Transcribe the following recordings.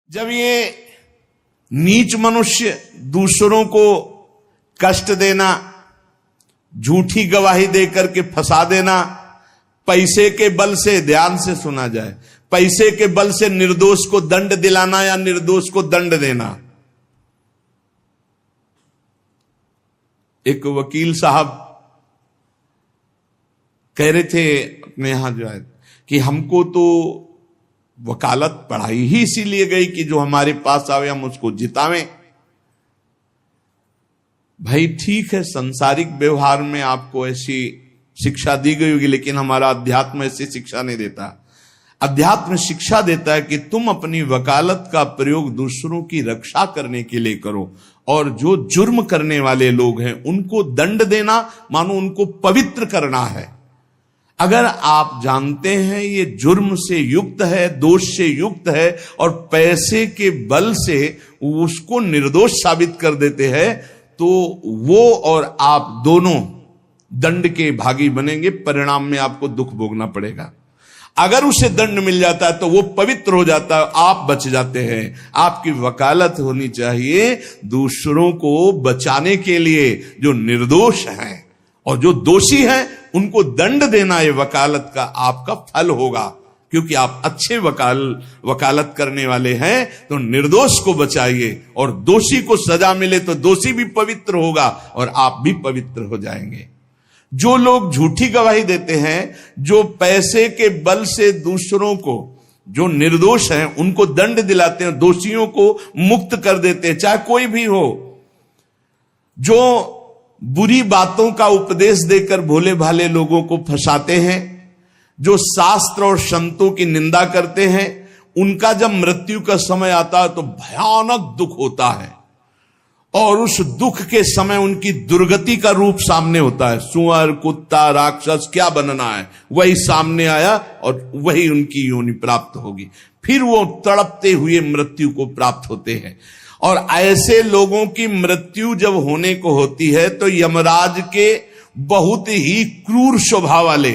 जब ये नीच मनुष्य दूसरों को कष्ट देना, झूठी गवाही देकर के फंसा देना, पैसे के बल से, ध्यान से सुना जाए, पैसे के बल से निर्दोष को दंड दिलाना या निर्दोष को दंड देना। एक वकील साहब कह रहे थे अपने यहां जो है कि हमको तो वकालत पढ़ाई ही इसीलिए गई कि जो हमारे पास आवे हम उसको जितावें। भाई ठीक है, सांसारिक व्यवहार में आपको ऐसी शिक्षा दी गई होगी, लेकिन हमारा अध्यात्म ऐसी शिक्षा नहीं देता। अध्यात्म शिक्षा देता है कि तुम अपनी वकालत का प्रयोग दूसरों की रक्षा करने के लिए करो, और जो जुर्म करने वाले लोग हैं उनको दंड देना मानो उनको पवित्र करना है। अगर आप जानते हैं ये जुर्म से युक्त है, दोष से युक्त है, और पैसे के बल से उसको निर्दोष साबित कर देते हैं, तो वो और आप दोनों दंड के भागी बनेंगे, परिणाम में आपको दुख भोगना पड़ेगा। अगर उसे दंड मिल जाता है तो वो पवित्र हो जाता है, आप बच जाते हैं। आपकी वकालत होनी चाहिए दूसरों को बचाने के लिए, जो निर्दोष हैं, और जो दोषी हैं उनको दंड देना ये वकालत का आपका फल होगा। क्योंकि आप अच्छे वकालत करने वाले हैं तो निर्दोष को बचाइए, और दोषी को सजा मिले तो दोषी भी पवित्र होगा और आप भी पवित्र हो जाएंगे। जो लोग झूठी गवाही देते हैं, जो पैसे के बल से दूसरों को, जो निर्दोष हैं उनको दंड दिलाते हैं, दोषियों को मुक्त कर देते हैं, चाहे कोई भी हो, जो बुरी बातों का उपदेश देकर भोले भाले लोगों को फंसाते हैं, जो शास्त्र और संतों की निंदा करते हैं, उनका जब मृत्यु का समय आता है तो भयानक दुख होता है, और उस दुख के समय उनकी दुर्गति का रूप सामने होता है। सुअर, कुत्ता, राक्षस क्या बनना है वही सामने आया और वही उनकी योनि प्राप्त होगी। फिर वो तड़पते हुए मृत्यु को प्राप्त होते हैं। और ऐसे लोगों की मृत्यु जब होने को होती है तो यमराज के बहुत ही क्रूर स्वभाव वाले,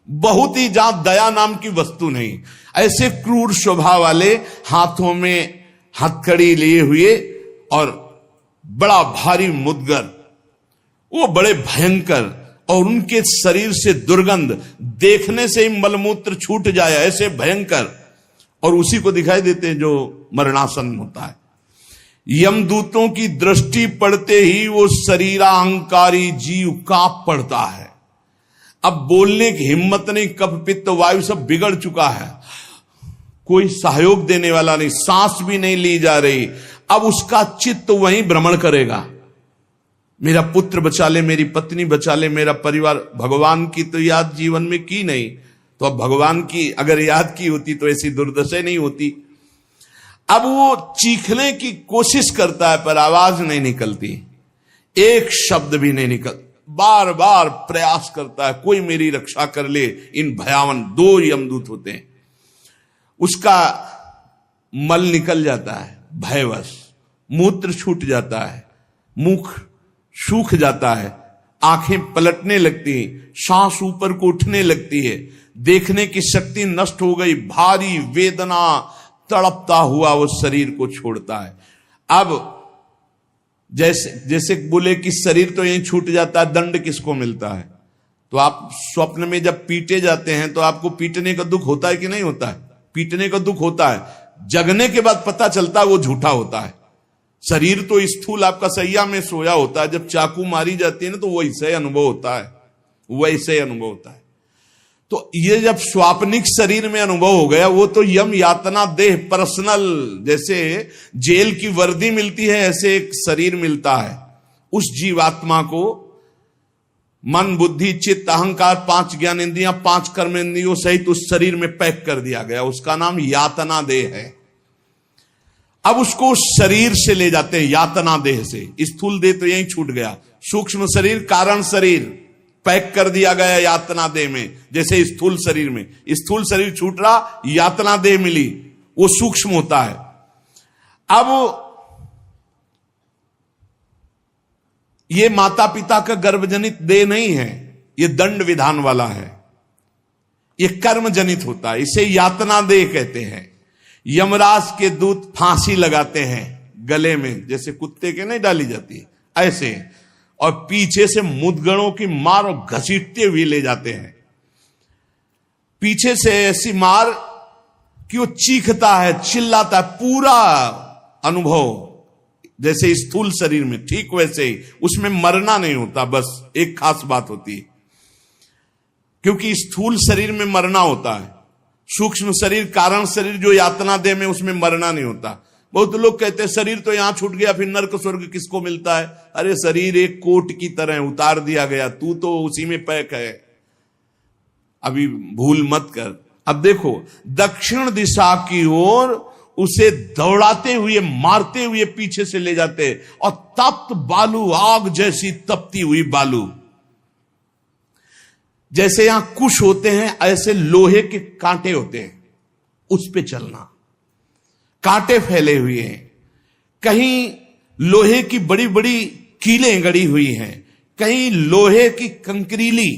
बहुत ही, जहां दया नाम की वस्तु नहीं, ऐसे क्रूर स्वभाव वाले हाथों में हथकड़ी लिए हुए और बड़ा भारी मुदगर, वो बड़े भयंकर, और उनके शरीर से दुर्गंध, देखने से ही मलमूत्र छूट जाए ऐसे भयंकर, और उसी को दिखाई देते हैं जो मरणासन होता है। यमदूतों की दृष्टि पड़ते ही वो शरीराहंकारी जीव कांप पड़ता है। अब बोलने की हिम्मत नहीं, कफ पित्त वायु सब बिगड़ चुका है, कोई सहयोग देने वाला नहीं, सांस भी नहीं ली जा रही। अब उसका चित्त वहीं भ्रमण करेगा, मेरा पुत्र बचा ले, मेरी पत्नी बचा ले, मेरा परिवार। भगवान की तो याद जीवन में की नहीं, तो अब भगवान की अगर याद की होती तो ऐसी दुर्दशा नहीं होती। अब वो चीखने की कोशिश करता है पर आवाज नहीं निकलती, एक शब्द भी नहीं निकल, बार बार प्रयास करता है कोई मेरी रक्षा कर ले। इन भयावन दो यमदूत होते हैं, उसका मल निकल जाता है भयवश, मूत्र छूट जाता है, मुख सूख जाता है, आंखें पलटने लगती हैं, सांस ऊपर को उठने लगती है, देखने की शक्ति नष्ट हो गई, भारी वेदना, तड़पता हुआ वो शरीर को छोड़ता है। अब जैसे बोले कि शरीर तो यहीं छूट जाता है, दंड किसको मिलता है? तो आप स्वप्न में जब पीटे जाते हैं तो आपको पीटने का दुख होता है कि नहीं होता है? पीटने का दुख होता है, जगने के बाद पता चलता है वो झूठा होता है। शरीर तो स्थूल आपका सैया में सोया होता है, जब चाकू मारी जाती है ना तो वैसे अनुभव होता है, वैसे अनुभव होता है। तो ये जब स्वाप्निक शरीर में अनुभव हो गया, वो तो यम यातना देह पर्सनल, जैसे जेल की वर्दी मिलती है ऐसे एक शरीर मिलता है उस जीवात्मा को। मन, बुद्धि, चित्त, अहंकार, 5 ज्ञानेंद्रियां, 5 कर्मेंद्रियों सहित उस शरीर में पैक कर दिया गया, उसका नाम यातना देह है। अब उसको उस शरीर से ले जाते हैं, यातना देह से। स्थूल देह तो यहीं छूट गया, सूक्ष्म शरीर, कारण शरीर पैक कर दिया गया यातना देह में, जैसे स्थूल शरीर में। स्थूल शरीर छूट रहा, यातना देह मिली, वो सूक्ष्म होता है। अब ये माता पिता का गर्भजनित देह नहीं है, ये दंड विधान वाला है, ये कर्म जनित होता है, इसे यातना देह कहते हैं। यमराज के दूत फांसी लगाते हैं गले में, जैसे कुत्ते के नहीं डाली जाती है ऐसे, और पीछे से मुदगणों की मार और घसीटते हुए ले जाते हैं। पीछे से ऐसी मार कि वो चीखता है, चिल्लाता है, पूरा अनुभव जैसे स्थूल शरीर में, ठीक वैसे ही उसमें मरना नहीं होता। बस एक खास बात होती है, क्योंकि स्थूल शरीर में मरना होता है, सूक्ष्म शरीर कारण शरीर जो यातना दे में उसमें मरना नहीं होता। बहुत लोग कहते हैं शरीर तो यहां छूट गया फिर नर्क स्वर्ग किसको मिलता है। अरे शरीर एक कोट की तरह उतार दिया गया, तू तो उसी में पैक है, अभी भूल मत कर। अब देखो दक्षिण दिशा की ओर उसे दौड़ाते हुए मारते हुए पीछे से ले जाते, और तप्त बालू, आग जैसी तपती हुई बालू, जैसे यहां कुश होते हैं ऐसे लोहे के कांटे होते हैं, उस पे चलना, कांटे फैले हुए हैं, कहीं लोहे की बड़ी बड़ी कीलें गड़ी हुई हैं, कहीं लोहे की कंकरीली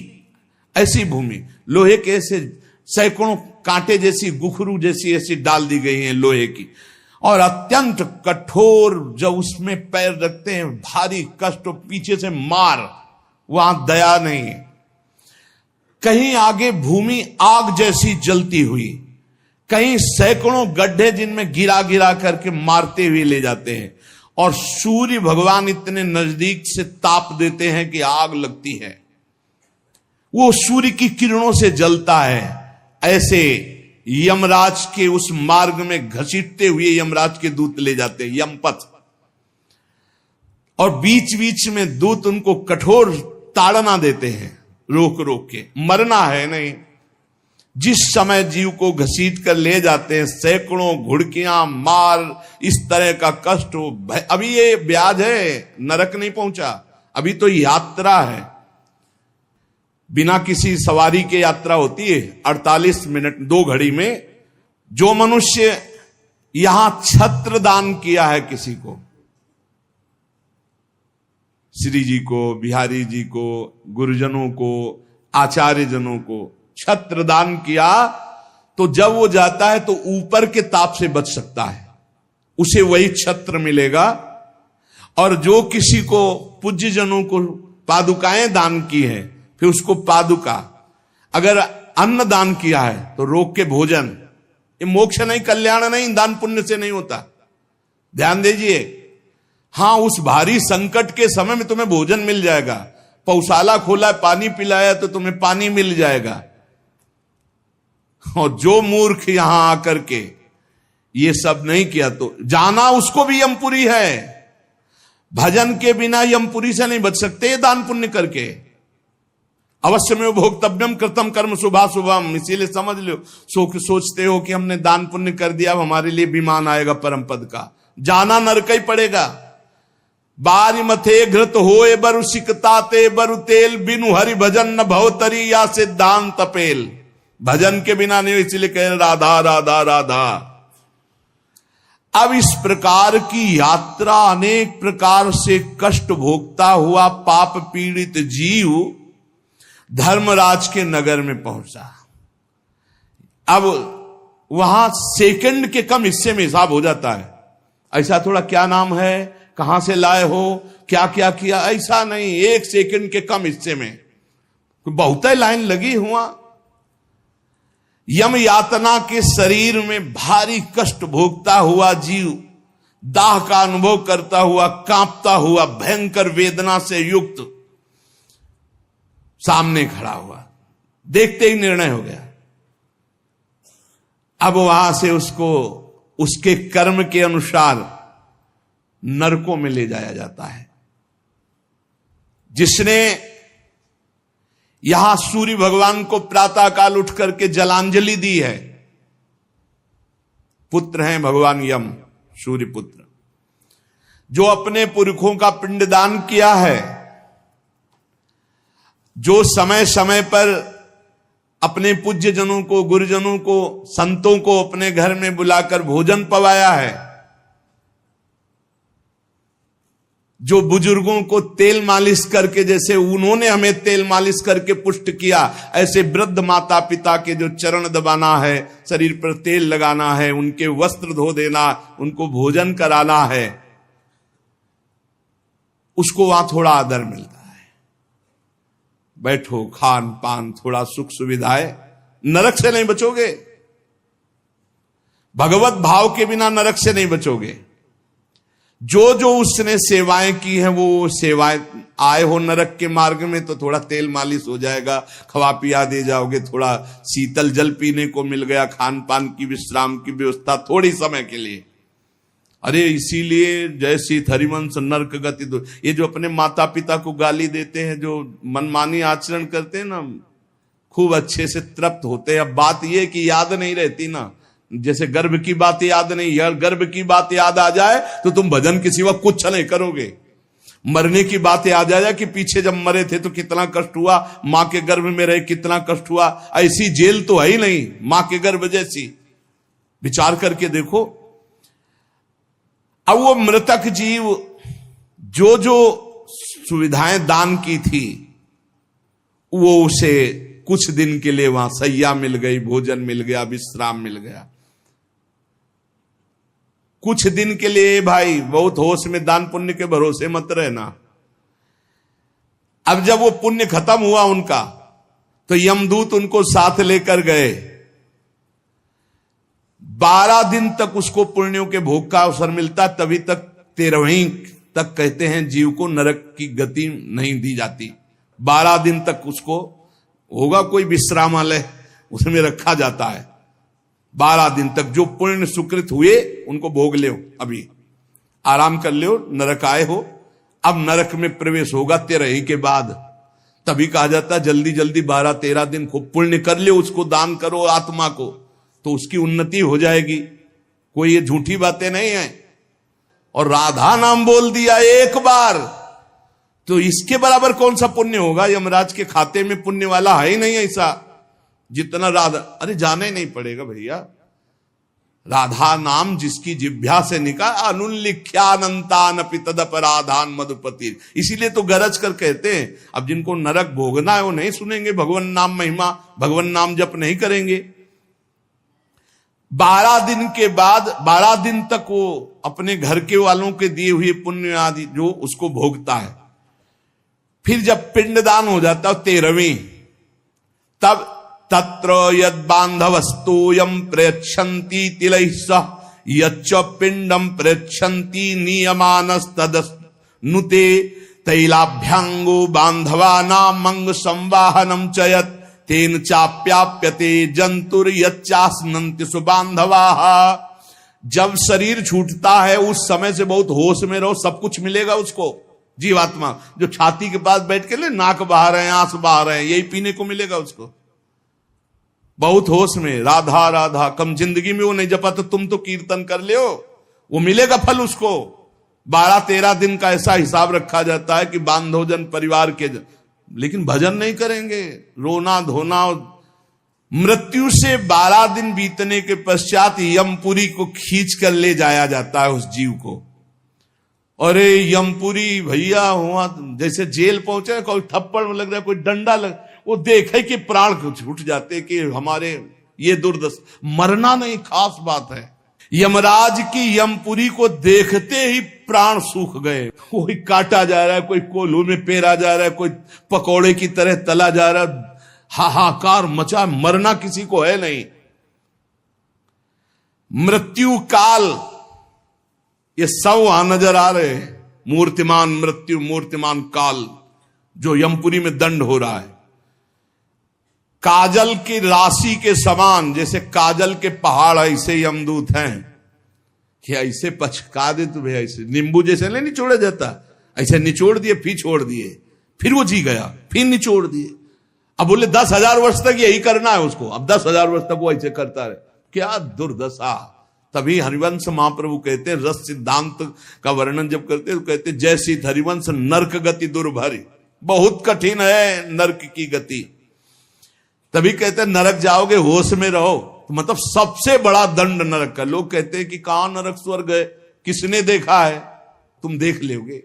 ऐसी भूमि, लोहे के ऐसे सैकड़ों कांटे जैसी, गुखरू जैसी ऐसी डाल दी गई हैं लोहे की, और अत्यंत कठोर, जब उसमें पैर रखते हैं भारी कष्ट, पीछे से मार, वहां दया नहीं है। कहीं आगे भूमि आग जैसी जलती हुई, कहीं सैकड़ों गड्ढे जिनमें गिरा गिरा करके मारते हुए ले जाते हैं, और सूर्य भगवान इतने नजदीक से ताप देते हैं कि आग लगती है, वो सूर्य की किरणों से जलता है। ऐसे यमराज के उस मार्ग में घसीटते हुए यमराज के दूत ले जाते हैं, यमपथ, और बीच बीच में दूत उनको कठोर ताड़ना देते हैं, रोक रोक के, मरना है नहीं। जिस समय जीव को घसीट कर ले जाते हैं, सैकड़ों घुड़कियां मार, इस तरह का कष्ट हो, अभी ये ब्याज है, नरक नहीं पहुंचा, अभी तो यात्रा है। बिना किसी सवारी के यात्रा होती है 48 मिनट 2 घड़ी में। जो मनुष्य यहां छत्र दान किया है किसी को, श्री जी को, बिहारी जी को, गुरुजनों को, आचार्य जनों को छत्र दान किया, तो जब वो जाता है तो ऊपर के ताप से बच सकता है, उसे वही छत्र मिलेगा। और जो किसी को पूज्य जनों को पादुकाएं दान की है, फिर उसको पादुका, अगर अन्न दान किया है तो रोक के भोजन, ये मोक्ष नहीं, कल्याण नहीं, दान पुण्य से नहीं होता, ध्यान दीजिए। हां, उस भारी संकट के समय में तुम्हें भोजन मिल जाएगा, पौशाला खोला, पानी पिलाया तो तुम्हें पानी मिल जाएगा। और जो मूर्ख यहां आकर के ये सब नहीं किया तो जाना उसको भी यमपुरी है। भजन के बिना यमपुरी से नहीं बच सकते, दान पुण्य करके। अवश्य में भोक्तव्यम कृतम कर्म शुभा शुभम, इसीलिए समझ लो, सोचते हो कि हमने दान पुण्य कर दिया, अब हमारे लिए विमान आएगा परम पद का, जाना नरक ही पड़ेगा। बारी मथे घृत होए बरु सिकताते बरु तेल, बिनु हरि भजन न भवतरी या सिद्धांत पेल। भजन के बिना नहीं, इसलिए कह राधा राधा राधा। अब इस प्रकार की यात्रा, अनेक प्रकार से कष्ट भोगता हुआ पाप पीड़ित जीव धर्मराज के नगर में पहुंचा। अब वहां सेकंड के कम हिस्से में हिसाब हो जाता है। ऐसा थोड़ा क्या नाम है, कहां से लाए हो, क्या क्या किया, ऐसा नहीं, 1 सेकंड के कम हिस्से में बहुत लाइन लगी हुआ। यम यातना के शरीर में भारी कष्ट भोगता हुआ जीव, दाह का अनुभव करता हुआ, कांपता हुआ, भयंकर वेदना से युक्त सामने खड़ा हुआ, देखते ही निर्णय हो गया। अब वहां से उसको उसके कर्म के अनुसार नरकों में ले जाया जाता है। जिसने यहां सूर्य भगवान को प्रातःकाल उठ करके जलांजलि दी है, पुत्र हैं भगवान यम, सूर्य पुत्र, जो अपने पुरखों का पिंडदान किया है, जो समय समय पर अपने पूज्य जनों को, गुरुजनों को, संतों को अपने घर में बुलाकर भोजन पवाया है, जो बुजुर्गों को तेल मालिश करके, जैसे उन्होंने हमें तेल मालिश करके पुष्ट किया, ऐसे वृद्ध माता पिता के जो चरण दबाना है, शरीर पर तेल लगाना है, उनके वस्त्र धो देना, उनको भोजन कराना है, उसको वहां थोड़ा आदर मिलता है। बैठो, खान पान, थोड़ा सुख सुविधाएं, नरक से नहीं बचोगे। भगवत भाव के बिना नरक से नहीं बचोगे। जो जो उसने सेवाएं की हैं, वो सेवाएं, आए हो नरक के मार्ग में तो थोड़ा तेल मालिश हो जाएगा, खवा पिया दे जाओगे, थोड़ा शीतल जल पीने को मिल गया, खान पान की विश्राम की व्यवस्था थोड़ी समय के लिए। अरे इसीलिए जय श्री हरिवंश नरक गति दो, ये जो अपने माता पिता को गाली देते हैं, जो मनमानी आचरण करते हैं ना, खूब अच्छे से तृप्त होते हैं। अब बात ये कि याद नहीं रहती ना, जैसे गर्भ की बात याद नहीं, यार गर्भ की बात याद आ जाए तो तुम भजन के सिवा कुछ नहीं करोगे। मरने की बात याद आ जाए कि पीछे जब मरे थे तो कितना कष्ट हुआ, मां के गर्भ में रहे कितना कष्ट हुआ, ऐसी जेल तो है ही नहीं मां के गर्भ जैसी। विचार करके देखो। अब वो मृतक जीव जो जो सुविधाएं दान की थी, वो उसे कुछ दिन के लिए वहां सैया मिल गई, भोजन मिल गया, विश्राम मिल गया। कुछ दिन के लिए भाई, बहुत होश में, दान पुण्य के भरोसे मत रहना। अब जब वो पुण्य खत्म हुआ उनका, तो यमदूत उनको साथ लेकर गए। 12 दिन तक उसको पुण्यों के भोग का अवसर मिलता, तभी तक 13वीं तक कहते हैं जीव को नरक की गति नहीं दी जाती। 12 दिन तक उसको होगा कोई विश्रामालय, उसमें रखा जाता है। 12 दिन तक जो पुण्य सुकृत हुए उनको भोग ले, अभी आराम कर ले, नरक आए हो। अब नरक में प्रवेश होगा 13 के बाद। तभी कहा जाता जल्दी जल्दी 12-13 दिन खूब पुण्य कर ले, उसको दान करो आत्मा को, तो उसकी उन्नति हो जाएगी। कोई ये झूठी बातें नहीं है। और राधा नाम बोल दिया एक बार, तो इसके बराबर कौन सा पुण्य होगा। यमराज के खाते में पुण्य वाला है ही नहीं ऐसा जितना राधा। अरे जाना ही नहीं पड़ेगा भैया। राधा नाम जिसकी जिह्वा से निकाल, अनुल्लिख्यानंतान तदपराधान मधुपति। इसीलिए तो गरज कर कहते हैं, अब जिनको नरक भोगना है वो नहीं सुनेंगे भगवान नाम महिमा, भगवान नाम जप नहीं करेंगे। 12 दिन के बाद 12 दिन तक वो अपने घर के वालों के दिए हुए पुण्य आदि जो उसको भोगता है। फिर जब पिंडदान हो जाता है 13वीं, तब तत्र यद बांधवस्तोयम प्रयच्छन्ति तिलैः सह यच्च पिंडम प्रयच्छन्ति नियमानस्तदनुते तैलाभ्यांगो बांधवानां मंग संवाहनम च यत् तेन चाप्याप्यते जंतुर यच्चास्नन्ति सुबांधवाः। जब शरीर छूटता है उस समय से बहुत होश में रहो, सब कुछ मिलेगा उसको। जीवात्मा जो छाती के पास बैठ के ले नाक बहा रहे हैं, आंस बहा रहे हैं, यही पीने को मिलेगा उसको। बहुत होश में, राधा राधा। कम जिंदगी में वो नहीं जपा तो तुम तो कीर्तन कर ले, वो मिलेगा फल उसको। 12-13 दिन का ऐसा हिसाब रखा जाता है कि बांधोजन परिवार के, लेकिन भजन नहीं करेंगे, रोना धोना। मृत्यु से 12 दिन बीतने के पश्चात यमपुरी को खींच कर ले जाया जाता है उस जीव को। अरे यमपुरी भैया हुआ जैसे जेल पहुंचे, कोई थप्पड़ लग रहा है, कोई डंडा लग, वो देखे कि प्राण छूट जाते कि हमारे ये दुर्दशा। मरना नहीं खास बात है। यमराज की यमपुरी को देखते ही प्राण सूख गए। कोई काटा जा रहा है, कोई कोल्हू में पेरा जा रहा है, कोई पकौड़े की तरह तला जा रहा है, हाहाकार मचा। मरना किसी को है नहीं। मृत्यु काल ये सब वहां नजर आ रहे हैं। मूर्तिमान मृत्यु, मूर्तिमान काल, जो यमपुरी में दंड हो रहा है। काजल की राशि के समान, जैसे काजल के पहाड़ ऐसे यमदूत हैं कि ऐसे पचका दे तुम्हें, ऐसे नींबू जैसे नहीं निचोड़ा जाता, ऐसे निचोड़ दिए, फिर छोड़ दिए, फिर वो जी गया, फिर निचोड़ दिए। अब बोले 10,000 वर्ष तक यही करना है उसको। अब 10,000 वर्ष तक वो ऐसे करता रहे, क्या दुर्दशा। तभी हरिवंश महाप्रभु कहते हैं, रस सिद्धांत का वर्णन जब करते हैं तो कहते हैं, जैसी हरिवंश नरक गति दुर्भरी, बहुत कठिन है नरक की गति। तभी कहते हैं नरक जाओगे होश में रहो, तो मतलब सबसे बड़ा दंड नरक का। लोग कहते हैं कि कहां नरक स्वर्ग है, किसने देखा है, तुम देख लोगे।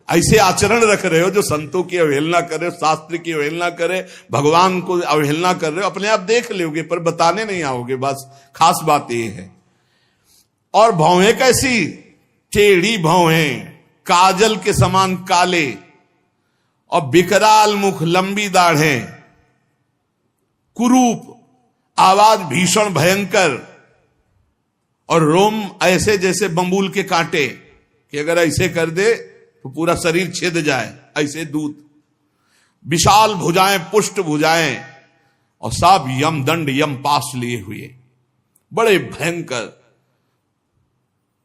ऐसे आचरण रख रहे हो जो संतों की अवहेलना करे, शास्त्र की अवहेलना करे, भगवान को अवहेलना कर रहे हो, अपने आप देख लोगे पर बताने नहीं आओगे। बस खास बात ये है। और भौहें कैसी? टेढ़ी भौहें, काजल के समान काले, और विकराल मुख, लंबी दाढ़ें, कुरूप, आवाज भीषण भयंकर, और रोम ऐसे जैसे बंबूल के कांटे कि अगर ऐसे कर दे तो पूरा शरीर छेद जाए, ऐसे दूत। विशाल भुजाएं, पुष्ट भुजाएं, और सब यम दंड, यम पास लिए हुए, बड़े भयंकर,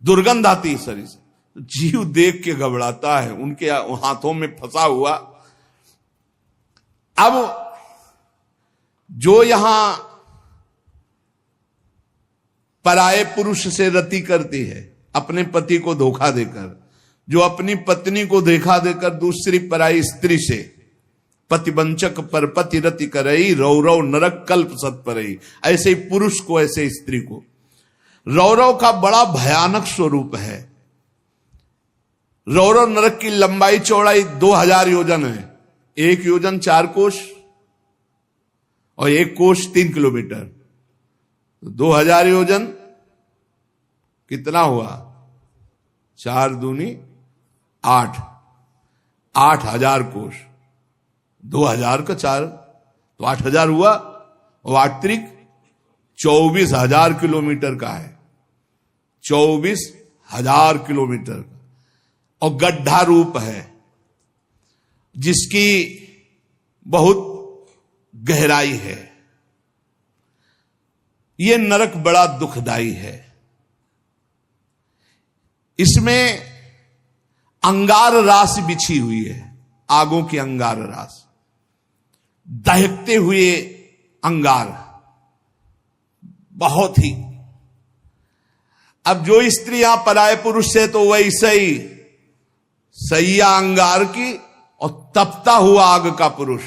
दुर्गंध आती शरीर से। जीव देख के घबराता है, उनके हाथों में फंसा हुआ। अब जो यहां पराये पुरुष से रति करती है, अपने पति को धोखा देकर, जो अपनी पत्नी को धोखा देकर दूसरी पराई स्त्री से, पतिवंचक पर पति रति करई, रौरव नरक कल्प सत परई। ऐसे ही पुरुष को, ऐसे स्त्री को। रौरव का बड़ा भयानक स्वरूप है। रौरव नरक की लंबाई चौड़ाई 2000 योजन है। 1 योजन 4 कोश और 1 कोश 3 किलोमीटर। 2000 योजन कितना हुआ? 4 दूनी 8, 8000 कोश। 2000 का 4 तो 8000 हुआ, और 8 त्रिक 24,000 किलोमीटर का है। 24,000 किलोमीटर का, और गड्ढा रूप है जिसकी बहुत गहराई है। यह नरक बड़ा दुखदाई है। इसमें अंगार रास बिछी हुई है, आगों की अंगार रास, दहकते हुए अंगार, बहुत ही। अब जो स्त्रियां पराये पुरुष से, तो वैसे ही सैया अंगार की और तपता हुआ आग का पुरुष।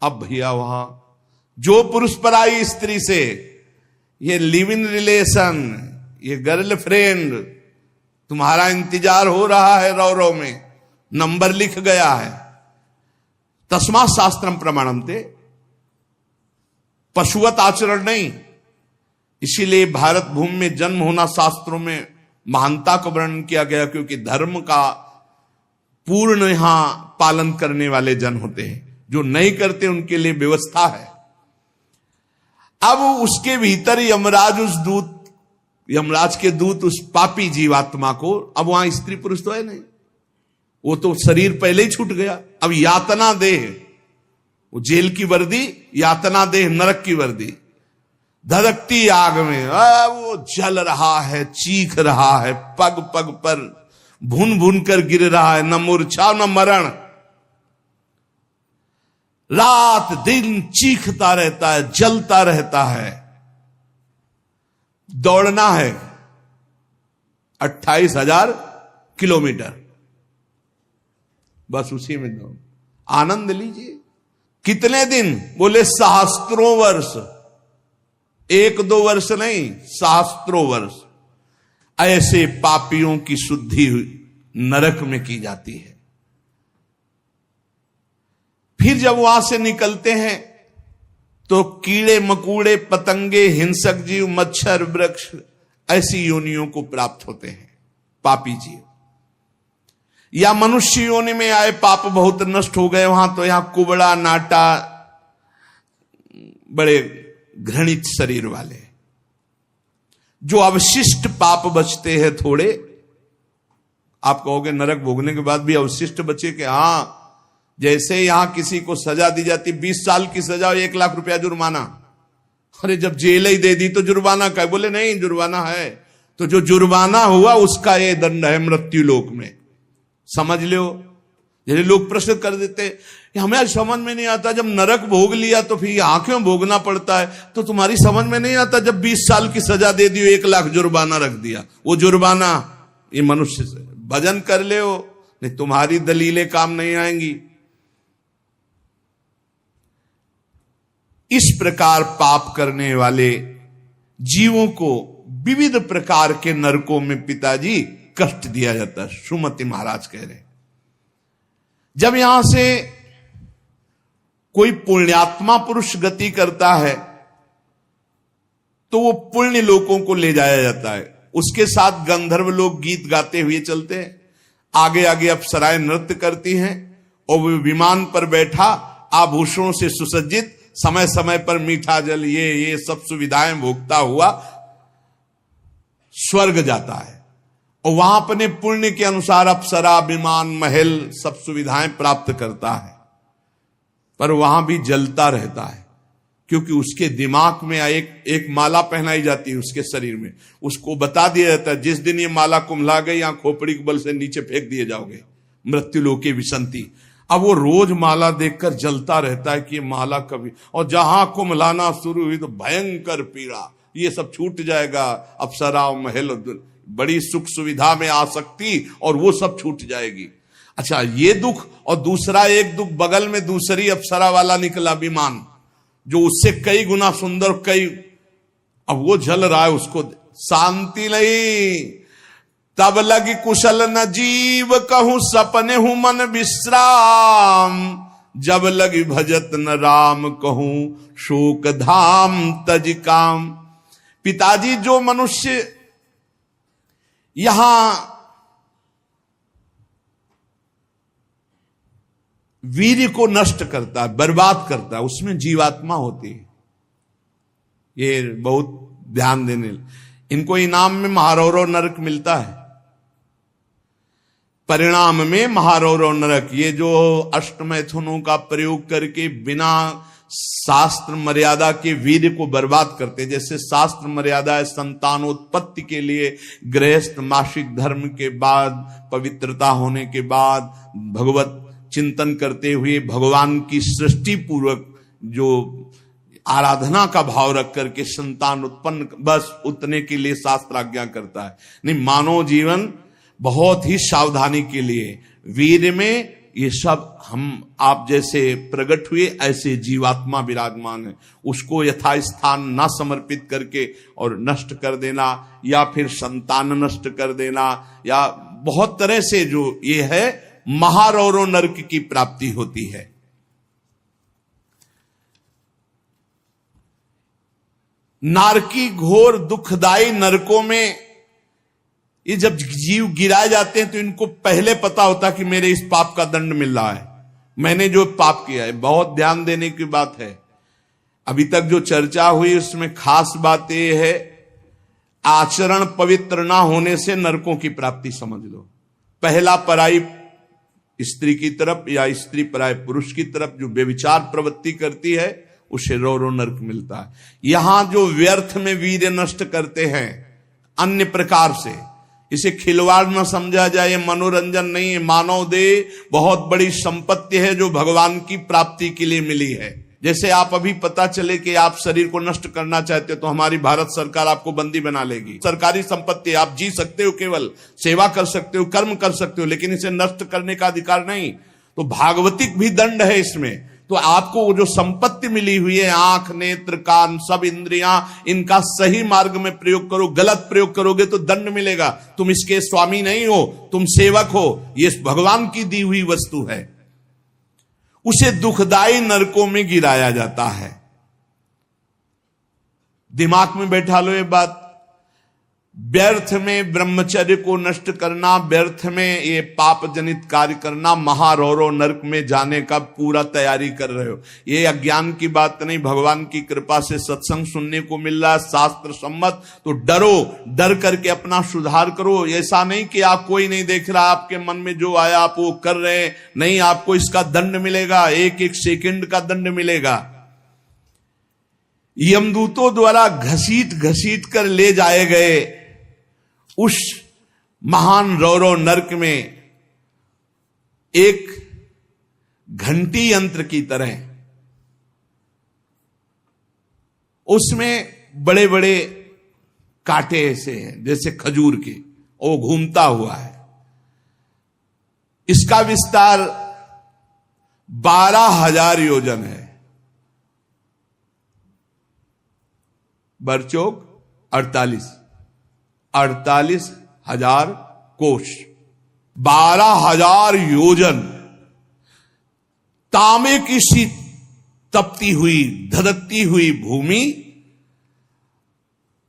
अब भैया वहां जो पुरुष पराई स्त्री से, ये लिव इन रिलेशन, ये गर्लफ्रेंड, तुम्हारा इंतजार हो रहा है रौरव में, नंबर लिख गया है। तस्मात् शास्त्रम प्रमाणन्ते, पशुवत आचरण नहीं। इसीलिए भारत भूमि में जन्म होना शास्त्रों में महानता का वर्णन किया गया, क्योंकि धर्म का पूर्ण यहां पालन करने वाले जन होते हैं। जो नहीं करते उनके लिए व्यवस्था है। अब उसके भीतर यमराज के दूत उस पापी जीवात्मा को, अब वहां स्त्री पुरुष तो है नहीं, वो तो शरीर पहले ही छूट गया। अब यातना देह, वो जेल की वर्दी, यातना देह नरक की वर्दी, धधकती आग में वो जल रहा है, चीख रहा है, पग पग पर भुन भुन कर गिर रहा है, न मूर्छा न मरण, रात दिन चीखता रहता है, जलता रहता है। दौड़ना है 28,000 किलोमीटर, बस उसी में दौड़, आनंद लीजिए। कितने दिन? बोले सहस्त्रों वर्ष, 1-2 वर्ष नहीं, सहस्त्रों वर्ष। ऐसे पापियों की शुद्धि नरक में की जाती है। फिर जब वहां से निकलते हैं तो कीड़े मकूड़े, पतंगे, हिंसक जीव, मच्छर, वृक्ष, ऐसी योनियों को प्राप्त होते हैं पापी जीव। या मनुष्य योनि में आए, पाप बहुत नष्ट हो गए वहां, तो यहां कुबड़ा, नाटा, बड़े घृणित शरीर वाले, जो अवशिष्ट पाप बचते हैं थोड़े। आप कहोगे नरक भोगने के बाद भी अवशिष्ट बचे? कि हां, जैसे यहां किसी को सजा दी जाती, 20 साल की सजा और 1 लाख रुपया जुर्माना। अरे जब जेल ही दे दी तो जुर्माना का? बोले नहीं, जुर्माना है। तो जो जुर्माना हुआ उसका ये दंड है मृत्यु लोक में, समझ लो। जैसे लोग प्रश्न कर देते, हमें आज समझ में नहीं आता, जब नरक भोग लिया तो फिर यहां क्यों भोगना पड़ता है? तो तुम्हारी समझ में नहीं आता, जब 20 साल की सजा दे दी, 1 लाख जुर्माना रख दिया, वो जुर्माना ये मनुष्य से भजन कर ले हो, नहीं तुम्हारी दलीलें काम नहीं आएंगी। इस प्रकार पाप करने वाले जीवों को विविध प्रकार के नरकों में पिताजी कष्ट दिया जाता है। सुमति महाराज कह रहे हैं, जब यहां से कोई पुण्यात्मा पुरुष गति करता है तो वो पुण्य लोकों को ले जाया जाता है। उसके साथ गंधर्व लोग गीत गाते हुए चलते हैं, आगे आगे अप्सराएं नृत्य करती हैं, और वो विमान पर बैठा आभूषणों से सुसज्जित, समय समय पर मीठा जल ये सब सुविधाएं भोगता हुआ स्वर्ग जाता है, और वहां अपने पुण्य के अनुसार अप्सरा, विमान, महल सब सुविधाएं प्राप्त करता है। पर वहां भी जलता रहता है, क्योंकि उसके दिमाग में एक माला पहनाई जाती है उसके शरीर में। उसको बता दिया जाता है जिस दिन ये माला कुम्हला गई, यहां खोपड़ी के बल से नीचे फेंक दिए जाओगे, मृत्यु लोके विसंति। अब वो रोज माला देखकर जलता रहता है कि ये माला कभी, और जहां कुम्हलाना शुरू हुई तो भयंकर पीड़ा, ये सब छूट जाएगा, अप्सरा, महल, बड़ी सुख सुविधा में आसक्ति, और वो सब छूट जाएगी। अच्छा, ये दुख, और दूसरा एक दुख बगल में दूसरी अप्सरा वाला निकला विमान, जो उससे कई गुना सुंदर, कई, अब वो जल रहा है, उसको शांति नहीं। तब लगी कुशल न जीव कहूं, सपने हूं मन विश्राम, जब लगी भजत न राम कहूं, शोक धाम तज काम। पिताजी, जो मनुष्य यहां वीर्य को नष्ट करता है, बर्बाद करता है, उसमें जीवात्मा होती है। ये बहुत ध्यान देने, इनको इनाम में महारौरव नरक मिलता है, परिणाम में महारौरव नरक। ये जो अष्टमैथुनों का प्रयोग करके बिना शास्त्र मर्यादा के वीर्य को बर्बाद करते, जैसे शास्त्र मर्यादा है संतानोत्पत्ति के लिए, गृहस्थ मासिक धर्म के बाद, पवित्रता होने के बाद, भगवत चिंतन करते हुए भगवान की सृष्टि पूर्वक जो आराधना का भाव रख करके संतान उत्पन्न, बस उतने के लिए शास्त्र आज्ञा करता है। नहीं, मानव जीवन बहुत ही सावधानी के लिए, वीर में ये सब हम आप जैसे प्रकट हुए ऐसे जीवात्मा विराजमान है, उसको यथास्थान ना समर्पित करके और नष्ट कर देना, या फिर संतान नष्ट कर देना, या बहुत तरह से जो ये है, महारौरव नरक की प्राप्ति होती है। नारकी घोर दुखदाई नरकों में ये जब जीव गिराए जाते हैं तो इनको पहले पता होता कि मेरे इस पाप का दंड मिल रहा है, मैंने जो पाप किया है। बहुत ध्यान देने की बात है, अभी तक जो चर्चा हुई उसमें खास बात यह है, आचरण पवित्र ना होने से नरकों की प्राप्ति समझ लो। पहला, पराई स्त्री की तरफ या स्त्री पराय पुरुष की तरफ जो व्यभिचार प्रवृत्ति करती है, उसे रौरव नरक मिलता है। यहां जो व्यर्थ में वीर्य नष्ट करते हैं अन्य प्रकार से, इसे खिलवाड़ न समझा जाए, मनोरंजन नहीं है। मानव देह बहुत बड़ी संपत्ति है जो भगवान की प्राप्ति के लिए मिली है। जैसे आप अभी पता चले कि आप शरीर को नष्ट करना चाहते हो तो हमारी भारत सरकार आपको बंदी बना लेगी। सरकारी संपत्ति, आप जी सकते हो, केवल सेवा कर सकते हो, कर्म कर सकते हो, लेकिन इसे नष्ट करने का अधिकार नहीं। तो भागवतिक भी दंड है इसमें। तो आपको जो संपत्ति मिली हुई है, आंख, नेत्र, कान, सब इंद्रियां, इनका सही मार्ग में प्रयोग करो। गलत प्रयोग करोगे तो दंड मिलेगा। तुम इसके स्वामी नहीं हो, तुम सेवक हो। ये भगवान की दी हुई वस्तु है, उसे दुखदाई नरकों में गिराया जाता है। दिमाग में बैठा लो ये बात। व्यर्थ में ब्रह्मचर्य को नष्ट करना, व्यर्थ में ये पाप जनित कार्य करना, महारौरव नरक में जाने का पूरा तैयारी कर रहे हो। ये अज्ञान की बात नहीं, भगवान की कृपा से सत्संग सुनने को मिल रहा है, शास्त्र सम्मत। तो डरो, डर करके अपना सुधार करो। ऐसा नहीं कि आप कोई नहीं देख रहा, आपके मन में जो आया आप वो कर रहे हैं, नहीं, आपको इसका दंड मिलेगा, एक एक सेकंड का दंड मिलेगा। यमदूतों द्वारा घसीट घसीट कर ले जाए गए उस महान रौरव नरक में एक घंटी यंत्र की तरह उसमें बड़े बड़े कांटे ऐसे हैं जैसे खजूर के, वो घूमता हुआ है। इसका विस्तार 12,000 योजन है। बरचौक 48,000 कोष, 12,000 योजन तांबे की सी तपती हुई धधकती हुई भूमि,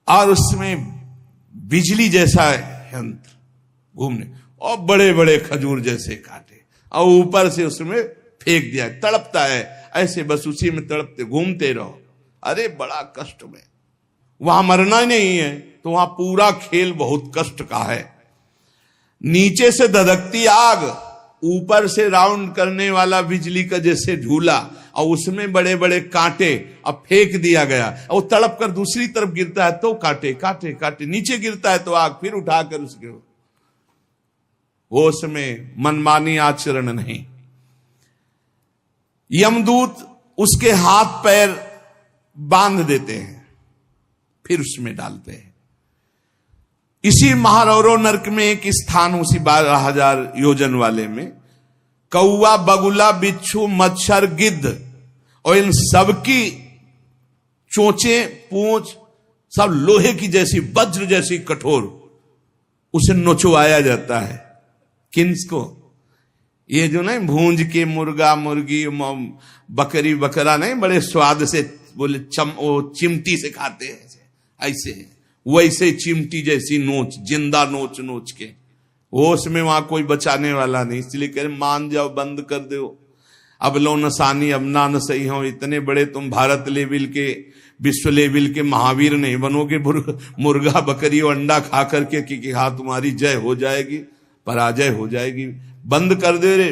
और उसमें बिजली जैसा यंत्र घूमने, और बड़े बड़े खजूर जैसे कांटे, और ऊपर से उसमें फेंक दिया, तड़पता है ऐसे, बस उसी में तड़पते घूमते रहो। अरे बड़ा कष्ट में, वहां मरना ही नहीं है तो वहां पूरा खेल बहुत कष्ट का है। नीचे से धधकती आग, ऊपर से राउंड करने वाला बिजली का जैसे झूला, और उसमें बड़े बड़े कांटे, अब फेंक दिया गया, और तड़प कर दूसरी तरफ गिरता है तो कांटे कांटे कांटे, नीचे गिरता है तो आग, फिर उठाकर उसके होश में मनमानी आचरण नहीं। यमदूत उसके हाथ पैर बांध देते हैं, फिर उसमें डालते हैं। इसी महारौरो नरक में एक स्थान, उसी 12,000 योजन वाले में, कौआ बगुला बिच्छू मच्छर गिद्ध और इन सबकी चोंचे पूंछ सब लोहे की जैसी वज्र जैसी कठोर, उसे नोचवाया जाता है। किसको? ये जो नहीं भूंज के मुर्गा मुर्गी बकरी बकरा नहीं बड़े स्वाद से बोले चिमटी से खाते हैं ऐसे, वैसे चिमटी जैसी नोच, जिंदा नोच नोच के, होश में वहां कोई बचाने वाला नहीं। इसलिए कह रहे मान जाओ, बंद कर दो, अब लो नसानी अब ना न सही हो। इतने बड़े तुम भारत लेवल के विश्व लेवल के महावीर नहीं बनोगे मुर्गा बकरी और अंडा खा करके कि हाँ तुम्हारी जय हो जाएगी, पराजय हो जाएगी। बंद कर दे रे।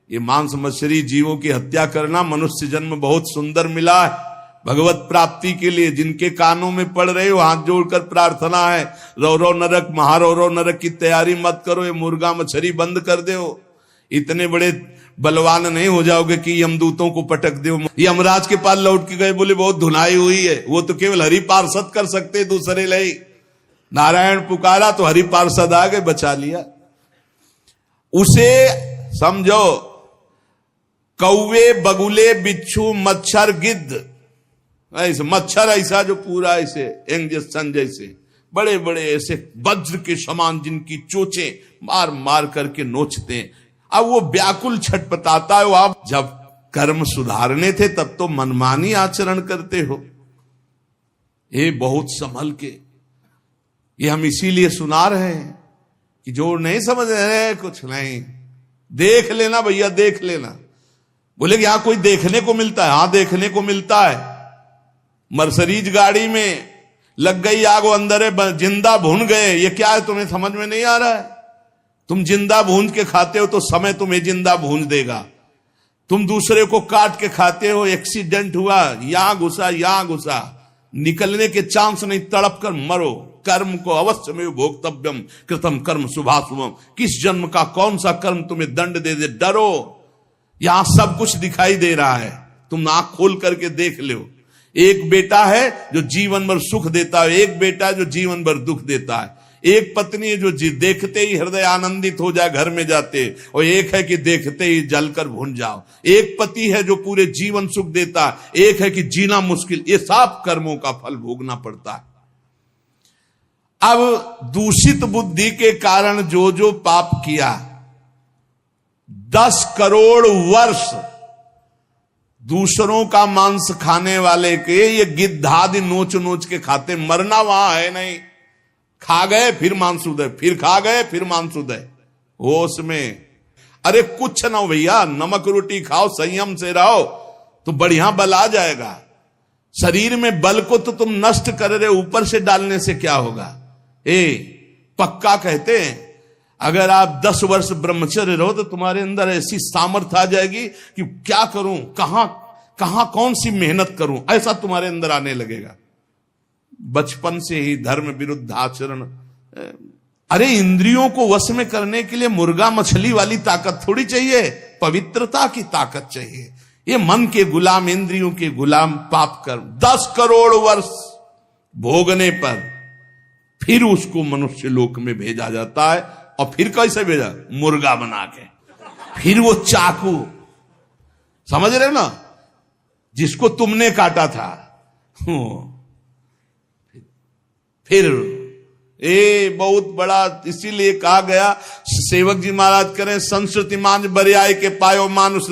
ये मांस मछली जीवों की हत्या करना, मनुष्य जन्म बहुत सुंदर मिला है भगवत प्राप्ति के लिए। जिनके कानों में पड़ रहे हो हाथ जोड़कर प्रार्थना है, रौरव नरक महारौरव नरक की तैयारी मत करो, ये मुर्गा मछली बंद कर दो। इतने बड़े बलवान नहीं हो जाओगे कि यमदूतों को पटक दो। यमराज के पास लौट के गए, बोले बहुत धुनाई हुई है, वो तो केवल हरि पार्षद कर सकते, दूसरे नहीं। नारायण पुकारा तो हरि पार्षद आ गए, बचा लिया उसे। समझो, कौवे बगुले बिच्छू मच्छर गिद्ध, ऐसे मच्छर ऐसा जो पूरा ऐसे इंजेक्शन जैसे बड़े बड़े ऐसे वज्र के समान जिनकी चोचे मार मार करके नोचते हैं। अब वो व्याकुल छटपटाता है, आप जब कर्म सुधारने थे तब तो मनमानी आचरण करते हो। ये बहुत संभल के, ये हम इसीलिए सुना रहे हैं कि जो नहीं समझ रहे कुछ नहीं, देख लेना भैया, देख लेना। बोले कि यहां कोई देखने को मिलता है? हाँ देखने को मिलता है। मर्सरीज गाड़ी में लग गई आग, वो अंदर है, जिंदा भून गए। ये क्या है तुम्हें समझ में नहीं आ रहा है? तुम जिंदा भूंज के खाते हो तो समय तुम्हें जिंदा भूंज देगा। तुम दूसरे को काट के खाते हो, एक्सीडेंट हुआ, यहां घुसा, निकलने के चांस नहीं, तड़प कर मरो। कर्म को अवश्य में भोक्तव्यम कृतम कर्म शुभाशुभम। किस जन्म का कौन सा कर्म तुम्हें दंड दे दे, डरो। यहां सब कुछ दिखाई दे रहा है, तुम आंख खोल करके देख लो। एक बेटा है जो जीवन भर सुख देता है, एक बेटा है जो जीवन भर दुख देता है। एक पत्नी है जो देखते ही हृदय आनंदित हो जाए घर में जाते, और एक है कि देखते ही जलकर भून जाओ। एक पति है जो पूरे जीवन सुख देता है, एक है कि जीना मुश्किल। ये सब कर्मों का फल भोगना पड़ता है। अब दूषित बुद्धि के कारण जो जो पाप किया, 10 करोड़ वर्ष दूसरों का मांस खाने वाले के ये गिद्धादि नोच नोच के खाते, मरना वहां है नहीं। खा गए फिर मांस उदय, फिर खा गए फिर मांस उदय, होश में। अरे कुछ ना हो भैया, नमक रोटी खाओ, संयम से रहो तो बढ़िया बल आ जाएगा। शरीर में बल को तो तुम नष्ट कर रहे, ऊपर से डालने से क्या होगा? पक्का कहते हैं अगर आप 10 वर्ष ब्रह्मचर्य रहो तो तुम्हारे अंदर ऐसी सामर्थ्य आ जाएगी कि क्या करूं, कहां कौन सी मेहनत करूं, ऐसा तुम्हारे अंदर आने लगेगा। बचपन से ही धर्म विरुद्ध आचरण। अरे इंद्रियों को वश में करने के लिए मुर्गा मछली वाली ताकत थोड़ी चाहिए, पवित्रता की ताकत चाहिए। ये मन के गुलाम, इंद्रियों के गुलाम पाप कर्म 10 करोड़ वर्ष भोगने पर फिर उसको मनुष्य लोक में भेजा जाता है। और फिर कैसे भेजा? मुर्गा बना के। फिर वो चाकू, समझ रहे हो ना, जिसको तुमने काटा था, फिर बहुत बड़ा, इसीलिए कहा गया सेवक जी महाराज करें संस्कृति मांझ बरियाई के पायो मानुष